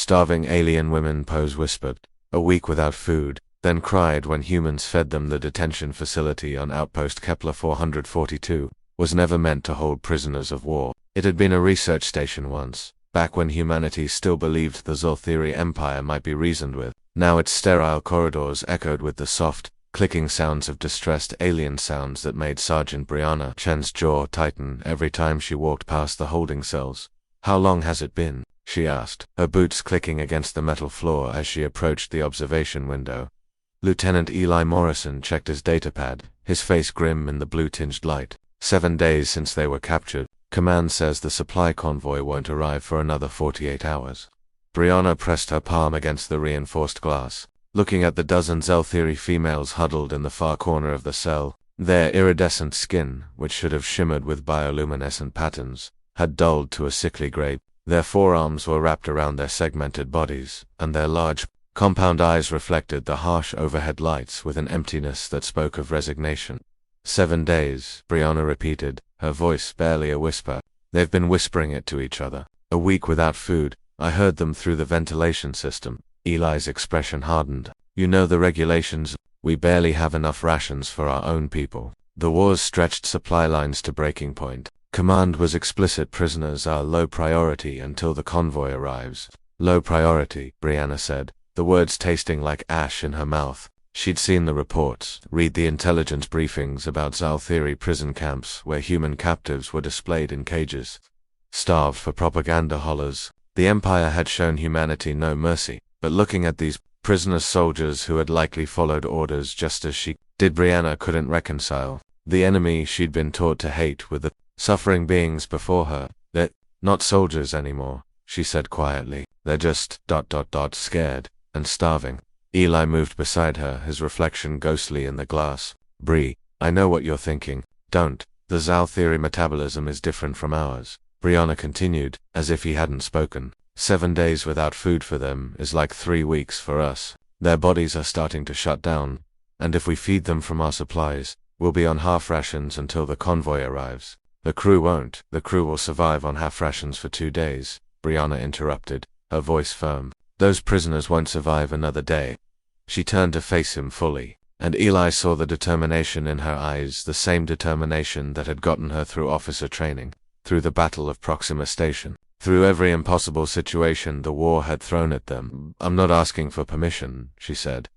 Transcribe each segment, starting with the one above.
Starving alien women, POWs whispered. A week without food, then cried when humans fed them. The detention facility on Outpost Kepler 442 was never meant to hold prisoners of war. It had been a research station once, back when humanity still believed the Zolthiri Empire might be reasoned with. Now its sterile corridors echoed with the soft, clicking sounds of distressed alien sounds that made Sergeant Brianna Chen's jaw tighten every time she walked past the holding cells. "How long has it been?" she asked, her boots clicking against the metal floor as she approached the observation window. Lieutenant Eli Morrison checked his datapad, his face grim in the blue-tinged light. 7 days since they were captured. Command says the supply convoy won't arrive for another 48 hours. Brianna pressed her palm against the reinforced glass, looking at the dozen Zolthiri females huddled in the far corner of the cell. Their iridescent skin, which should have shimmered with bioluminescent patterns, had dulled to a sickly gray. Their forearms were wrapped around their segmented bodies, and their large, compound eyes reflected the harsh overhead lights with an emptiness that spoke of resignation. 7 days, Brianna repeated, her voice barely a whisper. They've been whispering it to each other. A week without food. I heard them through the ventilation system. Eli's expression hardened. You know the regulations. We barely have enough rations for our own people. The war's stretched supply lines to breaking point. Command was explicit. Prisoners are low priority until the convoy arrives. Low priority, Brianna said, the words tasting like ash in her mouth. She'd seen the reports, read the intelligence briefings about Zolthiri prison camps where human captives were displayed in cages, starved for propaganda hollers. The Empire had shown humanity no mercy, but looking at these prisoner soldiers who had likely followed orders just as she did, Brianna couldn't reconcile. The enemy she'd been taught to hate with the suffering beings before her. They're not soldiers anymore, she said quietly. They're just ... scared and starving. Eli moved beside her, his reflection ghostly in the glass. Bree, I know what you're thinking. Don't. The Zolthiri metabolism is different from ours. Brianna continued, as if he hadn't spoken. 7 days without food for them is like 3 weeks for us. Their bodies are starting to shut down, and if we feed them from our supplies, we'll be on half rations until the convoy arrives. The crew won't. The crew will survive on half rations for 2 days, Brianna interrupted, her voice firm. Those prisoners won't survive another day. She turned to face him fully, and Eli saw the determination in her eyes, the same determination that had gotten her through officer training, through the Battle of Proxima Station, through every impossible situation the war had thrown at them. I'm not asking for permission, she said.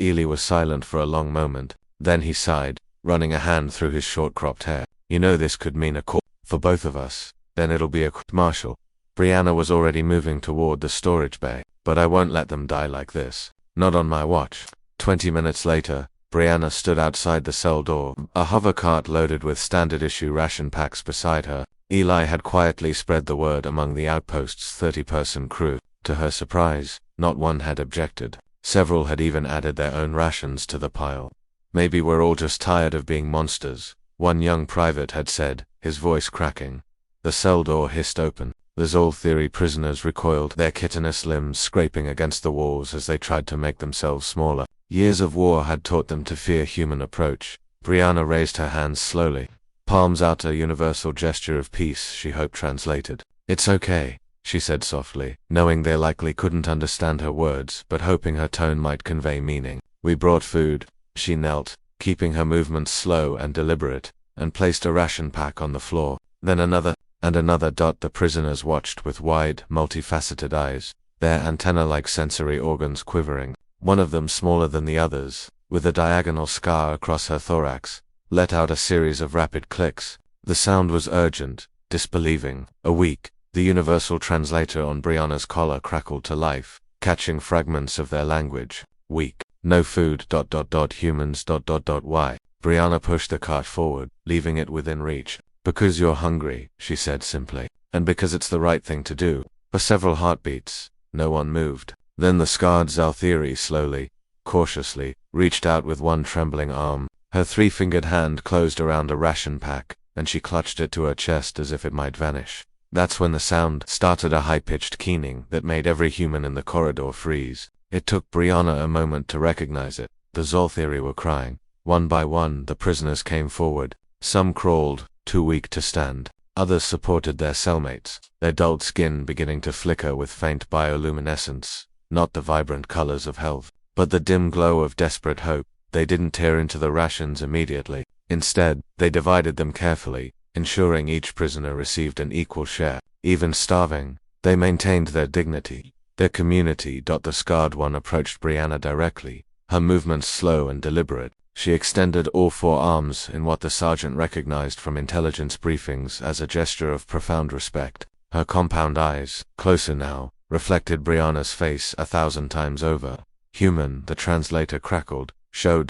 Eli was silent for a long moment, then he sighed, running a hand through his short-cropped hair. You know this could mean a call for both of us. Then it'll be a court-martial. Brianna was already moving toward the storage bay. But I won't let them die like this. Not on my watch. 20 minutes later, Brianna stood outside the cell door, a hover cart loaded with standard-issue ration packs beside her. Eli had quietly spread the word among the outpost's 30-person crew. To her surprise, not one had objected. Several had even added their own rations to the pile. Maybe we're all just tired of being monsters, one young private had said, his voice cracking. The cell door hissed open. The Zolthiri prisoners recoiled, their chitinous limbs scraping against the walls as they tried to make themselves smaller. Years of war had taught them to fear human approach. Brianna raised her hands slowly, palms out, a universal gesture of peace she hoped translated. It's okay, she said softly, knowing they likely couldn't understand her words, but hoping her tone might convey meaning. We brought food. She knelt, keeping her movements slow and deliberate, and placed a ration pack on the floor, then another, and another. The prisoners watched with wide, multifaceted eyes, their antenna-like sensory organs quivering. One of them, smaller than the others, with a diagonal scar across her thorax, let out a series of rapid clicks. The sound was urgent, disbelieving. A week. The universal translator on Brianna's collar crackled to life, catching fragments of their language. Week. No food. Humans. Why? Brianna pushed the cart forward, leaving it within reach. Because you're hungry, she said simply, and because it's the right thing to do. For several heartbeats, no one moved. Then the scarred Zolthiri slowly, cautiously, reached out with one trembling arm. Her 3-fingered hand closed around a ration pack, and she clutched it to her chest as if it might vanish. That's when the sound started, a high-pitched keening that made every human in the corridor freeze. It took Brianna a moment to recognize it. The Zolthiri were crying. One by one, the prisoners came forward. Some crawled, too weak to stand. Others supported their cellmates, their dulled skin beginning to flicker with faint bioluminescence, not the vibrant colors of health, but the dim glow of desperate hope. They didn't tear into the rations immediately. Instead, they divided them carefully, ensuring each prisoner received an equal share. Even starving, they maintained their dignity, their community. The scarred one approached Brianna directly, her movements slow and deliberate. She extended all 4 arms in what the sergeant recognized from intelligence briefings as a gesture of profound respect. Her compound eyes, closer now, reflected Brianna's face 1,000 times over. Human, the translator crackled. Show ...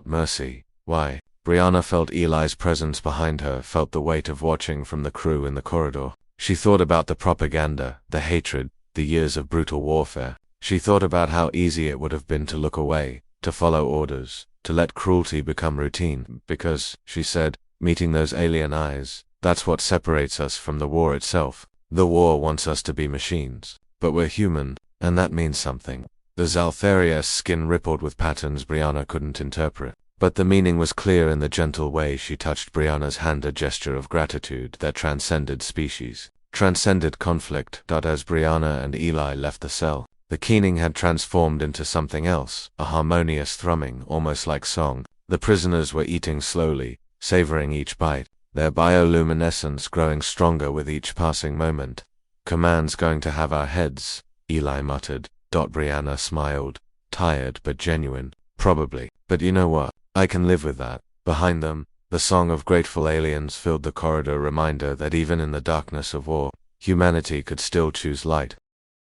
mercy. Why? Brianna felt Eli's presence behind her, felt the weight of watching from the crew in the corridor. She thought about the propaganda, the hatred, the years of brutal warfare. She thought about how easy it would have been to look away, to follow orders, to let cruelty become routine, because, she said, meeting those alien eyes, that's what separates us from the war itself. The war wants us to be machines, but we're human, and that means something. The Zaltharia's skin rippled with patterns Brianna couldn't interpret, but the meaning was clear in the gentle way she touched Brianna's hand, a gesture of gratitude that transcended species, transcended conflict. As Brianna and Eli left the cell, the keening had transformed into something else, a harmonious thrumming, almost like song. The prisoners were eating slowly, savoring each bite, their bioluminescence growing stronger with each passing moment. "Command's going to have our heads," Eli muttered. Brianna smiled, tired but genuine. "Probably, but you know what? I can live with that." Behind them, the song of grateful aliens filled the corridor, reminder that even in the darkness of war, humanity could still choose light.